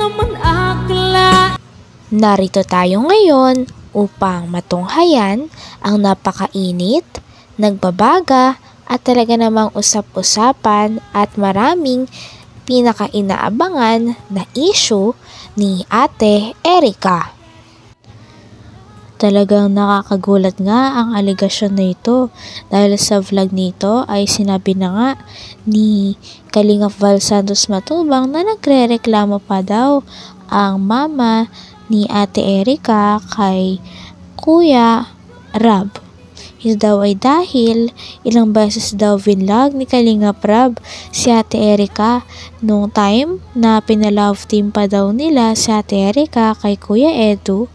naman akla. Narito tayo ngayon upang matunghayan ang napakainit, nagbabaga at talaga namang usap-usapan at maraming pinaka-inaabangan na issue ni Ate Erica. Talagang nakakagulat nga ang aligasyon na ito dahil sa vlog nito ay sinabi na nga ni Kalingap Val Santos Matubang na nagre-reklamo pa daw ang mama ni Ate Erica kay Kuya Rab. Ito daw ay dahil ilang beses daw vinlog ni Kalingap Rab si Ate Erica nung time na pinalove team pa daw nila si Ate Erica kay Kuya Edu.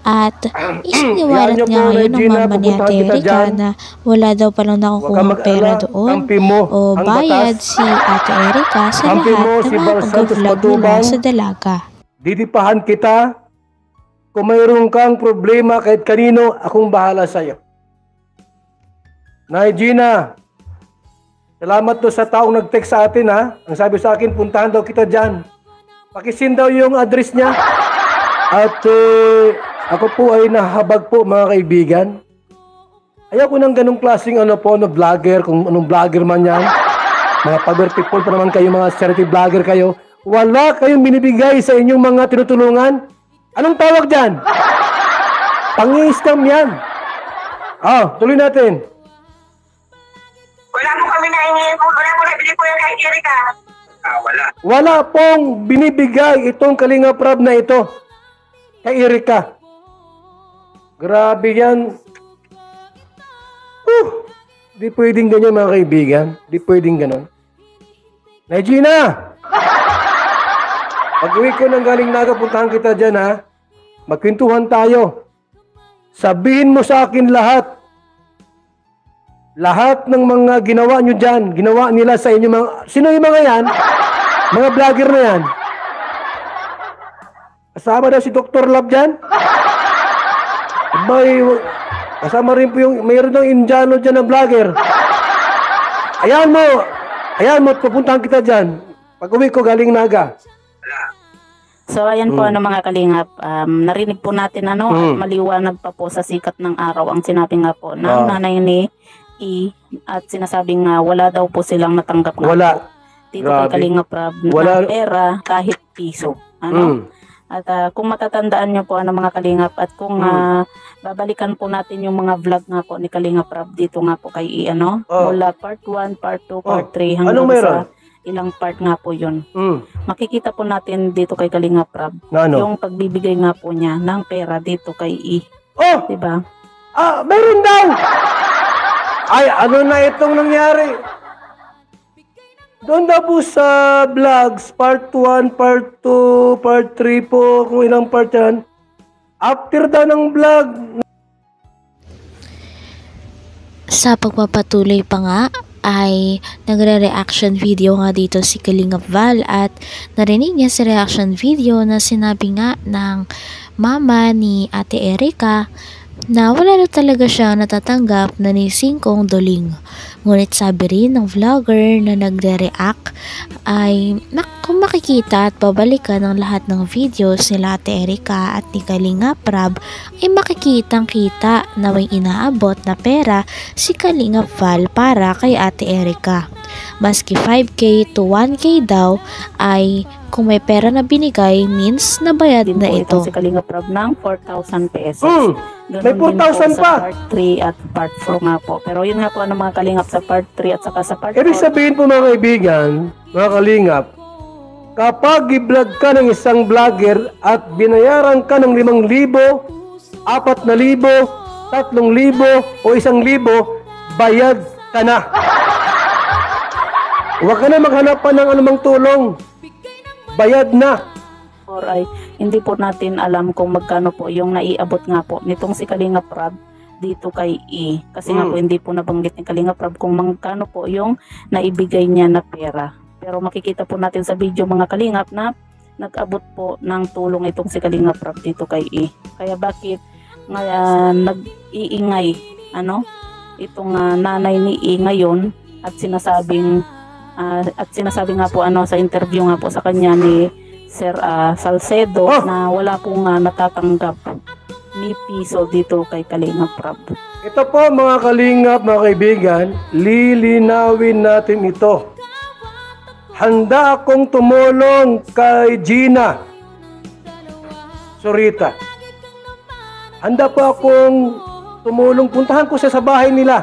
At isiniwalat nga ngayon ng mama ni Ate Erica na wala daw palang nakukuha pera doon o bayad si Ate Erica sa lahat ng mga pag-vlog nila sa dalaga. Didipahan kita. Kung mayroon kang problema kahit kanino, akong bahala sa'yo. Nay Gina, salamat to sa taong nag-text sa atin ha. Ang sabi sa akin, puntahan daw kita dyan. Pakisin daw yung address niya. At ako po ay nahabag po mga kaibigan. Ayaw ko ng ganong klaseng vlogger, kung anong vlogger man yan. Mga power people pa naman kayo, mga charity vlogger kayo. Wala kayong binibigay sa inyong mga tinutulungan. Anong tawag dyan? Pang-i-scam yan. Tuloy natin. Wala po kami wala po nabili po yung kay Erica. Wala. Wala pong binibigay itong Kalingap Rab na ito kay Erica. Grabe yan. Di pwedeng ganyan mga kaibigan. Di pwedeng ganon. Nay Gina! Pag-uwi ko ng galing Naga, puntahan kita dyan ha. Magkwentuhan tayo. Sabihin mo sa akin lahat. Lahat ng mga ginawa nyo dyan, ginawa nila sa inyo mga... Sino yung mga yan? Mga vlogger na yan. Kasama daw si Dr. Love dyan? Abay, kasama rin po yung... Mayroon ng Indiano dyan na vlogger. Ayan mo, pupuntahan kita dyan. Pag-uwi ko galing Naga. So ayan po mga kalingap, narinig po natin at maliwanag pa po sa sikat ng araw ang sinabi nga po ng nanay ni E at sinasabing nga wala daw po silang natanggap nga wala. Po dito kay Kalingap Rab na pera kahit piso. At kung matatandaan nyo po mga kalingap at kung babalikan po natin yung mga vlog nga po ni Kalingap Rab dito nga po kay E mula part 1, part 2, part 3 hanggang sa ilang part nga po yun. Makikita po natin dito kay Kalingap Rab yung pagbibigay nga po niya ng pera dito kay E. Diba? Meron daw! Ay, ano na itong nangyari? Doon daw po sa vlogs, part 1, part 2, part 3 po, kung ilang part yan. After daw ng vlog. Sa pagpapatuloy pa nga, ay nagre-reaction video nga dito si Kalingap Val at narinig niya sa reaction video na sinabi nga ng mama ni Ate Erica na wala na talaga siya natatanggap na ni Singkong Doling. Ngunit sabi rin ng vlogger na nagre-react ay kung makikita at babalikan ng lahat ng videos nila Ate Erica at ni Kalingap Rab ay makikitang-kita na may inaabot na pera si Kalingap Val para kay Ate Erica. Maski 5K to 1K daw ay kung may pera na binigay means nabayad na ito. Si Kalingap Rab ng 4,000 pesos. May 4,000 pa. Sa part 3 at part 4 nga po. Pero yun nga po mga kalingap sa part 3 at saka sa part 4. Ibig sabihin po mga kaibigan, mga kalingap, kapag i-vlog ka ng isang vlogger at binayaran ka ng 5,000, 4,000, 3,000 o 1,000, bayad ka na. Huwag ka na maghanap pa ng anumang tulong. Bayad na. Or ay hindi po natin alam kung magkano po yung naiabot nga po nitong si Kalingap Rab dito kay E. Kasi nga po hindi po nabanggit ni Kalingap Rab kung magkano po yung naibigay niya na pera. Pero makikita po natin sa video mga kalingap na nag-abot po ng tulong itong si Kalingap Rab dito kay E. Kaya bakit nag-iingay itong nanay ni E ngayon at sinasabi nga po sa interview nga po sa kanya ni Sir Salcedo Oh! na wala pong natatanggap ni piso dito kay Kalingap Rab. Ito po mga kalingap, mga kaibigan, lilinawin natin ito. Handa akong tumulong kay Gina Zurita. Handa po akong tumulong, puntahan ko siya sa bahay nila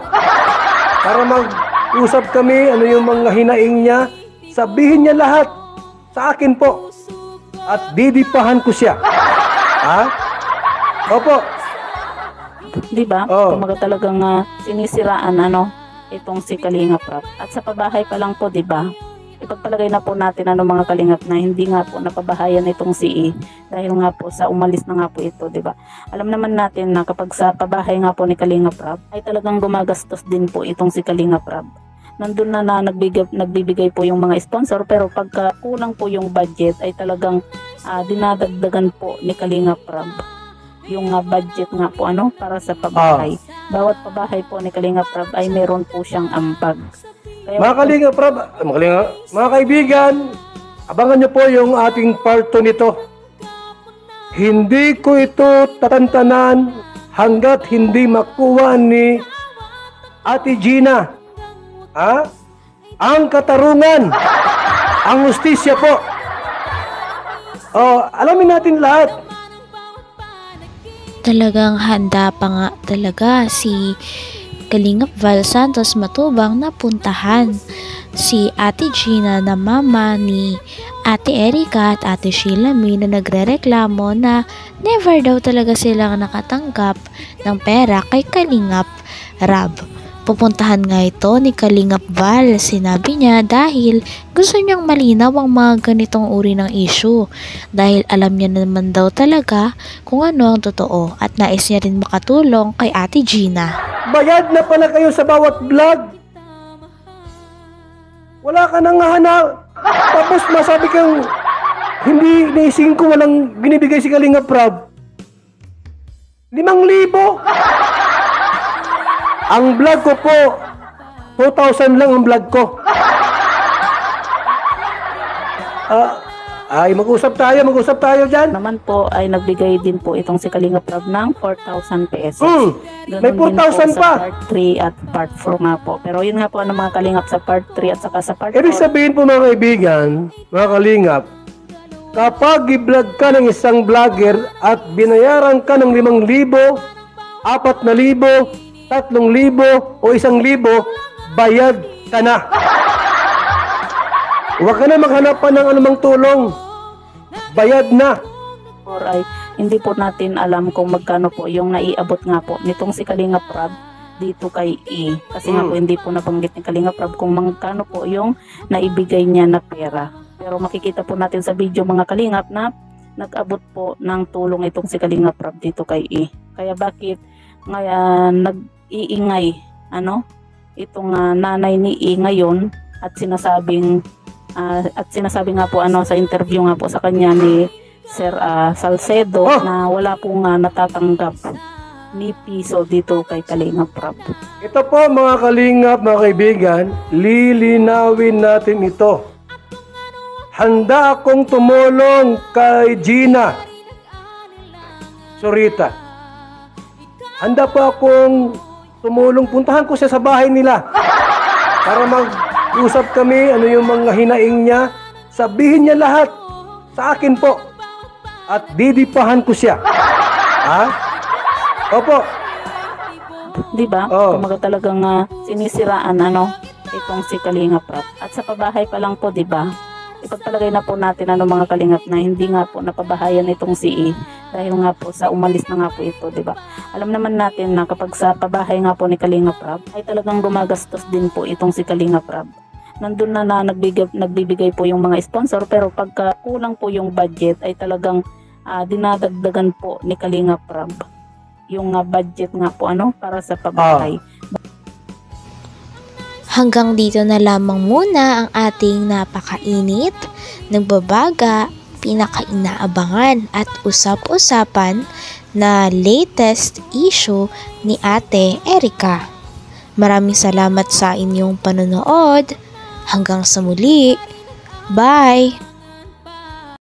para mag-usap kami, ano yung mga hinaing niya. Sabihin niya lahat sa akin po at didipahan ko siya. Ha? Opo. Di ba? Oh. Kumaga talagang sinisiraan itong si Kalingap Rab. At sa pabahay pa lang po, di ba? Ipagpalagay na po natin mga kalingap na hindi nga po napabahayan itong si E dahil nga po sa umalis na nga po ito, di ba? Alam naman natin na kapag sa pabahay nga po ni Kalingap Rab ay talagang gumagastos din po itong si Kalingap Rab. Nandun na nagbibigay po yung mga sponsor, pero pagka kulang po yung budget ay talagang dinadagdagan po ni Kalingap Rab yung budget nga po para sa pabahay. Bawat pabahay po ni Kalingap Rab ay meron po siyang ambag. Kaya Mga Kalingap Rab, mga kaibigan, abangan nyo po yung ating part 2 nito. Hindi ko ito tatantanan hanggat hindi makuha ni Ate Gina ang katarungan, ang hustisya po. Alamin natin lahat. Talagang handa pa nga talaga si Kalingap Val Santos Matubang na puntahan si Ate Gina na mama ni Ate Erica at Ate Sheila May na nagrereklamo na never daw talaga silang nakatanggap ng pera kay Kalingap Rab. Pupuntahan nga ito ni Kalingap Val, sinabi niya, dahil gusto niyang malinaw ang mga ganitong uri ng issue dahil alam niya naman daw talaga kung ano ang totoo at nais niya rin makatulong kay Ate Gina. Bayad na pala kayo sa bawat vlog. Wala ka nang hanap. Tapos masabi kang hindi naising ko walang binibigay si Kalingap Rab. 5,000. Ang vlog ko po, 2,000 lang ang vlog ko. Mag-usap tayo dyan. naman po ay nagbigay din po itong si Kalingap Rab ng 4,000 pesos. Ganun May 4,000 din po sa pa. part 3 at part 4 nga po. Pero yun nga po mga kalingap sa part 3 at saka sa part 4. Ibig sabihin po mga kaibigan, mga kalingap, kapag i-vlog ka ng isang vlogger at binayaran ka ng 5,000, 4,000, 3,000 o 1,000, bayad ka na. Huwag ka na maghanap pa ng anumang tulong. Bayad na. Or ay hindi po natin alam kung magkano po yung naiabot nga po nitong si Kalingap Rab dito kay E. Kasi nga po hindi po nabanggit ni Kalingap Rab kung magkano po yung naibigay niya na pera. Pero makikita po natin sa video mga kalingap na nag-abot po ng tulong itong si Kalingap Rab dito kay E. Kaya bakit ngayon nag-iingay itong nanay ni E ngayon at sinasabi nga po sa interview nga po sa kanya ni Sir Salcedo na wala pong natatanggap ni piso dito kay Kalingap Rab. Ito po mga kalingap, mga kaibigan, lilinawin natin ito. Handa akong tumulong kay Gina Zurita. Handa po akong tumulong, puntahan ko siya sa bahay nila para mag-usap kami, ano yung mga hinaing niya. Sabihin niya lahat sa akin po at didipahan ko siya. Opo. Di ba? Kumaga talagang sinisiraan itong si Kalingap Rab. At sa pabahay pa lang po, di ba? Ipagpalagay na po natin mga kalingap na hindi nga po napabahayan itong si E dahil nga po sa umalis na nga po ito, di ba? Alam naman natin na kapag sa pabahay nga po ni Kalingap Rab ay talagang gumagastos din po itong si Kalingap Rab. Nandun na nagbibigay po yung mga sponsor, pero pagka kulang po yung budget ay talagang dinadagdagan po ni Kalingap Rab yung budget nga po para sa pabahay. Hanggang dito na lamang muna ang ating napakainit, nagbabaga, pinakainaabangan at usap-usapan na latest issue ni Ate Erica. Maraming salamat sa inyong panonood. Hanggang sa muli. Bye!